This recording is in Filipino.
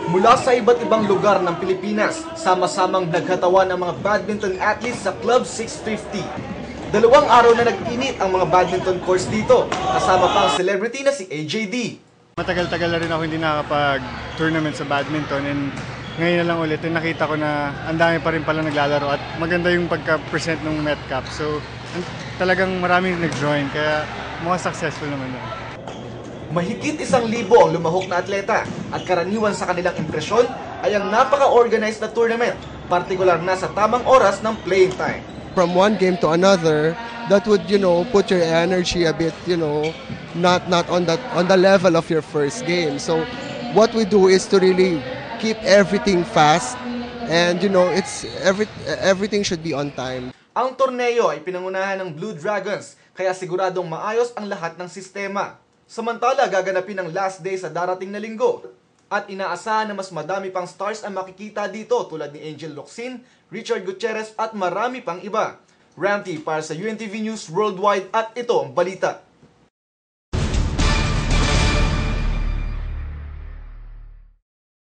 Mula sa iba't ibang lugar ng Pilipinas, sama-samang nagkatawan ang mga badminton athletes sa Club 650. 2 araw na nag-init ang mga badminton courts dito, kasama pa ang celebrity na si AJD. Matagal-tagal na rin ako hindi nakakapag-tournament sa badminton, and ngayon na lang ulit nakita ko na ang dami pa rin pala naglalaro at maganda yung pagka-present ng Metcap. So talagang maraming nag-join, kaya mukhang successful naman yun. Mahigit 1,000 ang lumahok na atleta at karaniwan sa kanilang impresyon ay ang napaka-organized na tournament, partikular na sa tamang oras ng playing time. From one game to another, that would, put your energy a bit, not on the level of your first game. So what we do is to really keep everything fast, and everything should be on time. Ang torneo ay pinangunahan ng Blue Dragons, kaya siguradong maayos ang lahat ng sistema. Samantala, gaganapin ang last day sa darating na linggo. At inaasahan na mas madami pang stars ang makikita dito tulad ni Angel Locsin, Richard Gutierrez at marami pang iba. Ramty para sa UNTV News Worldwide, at ito ang balita.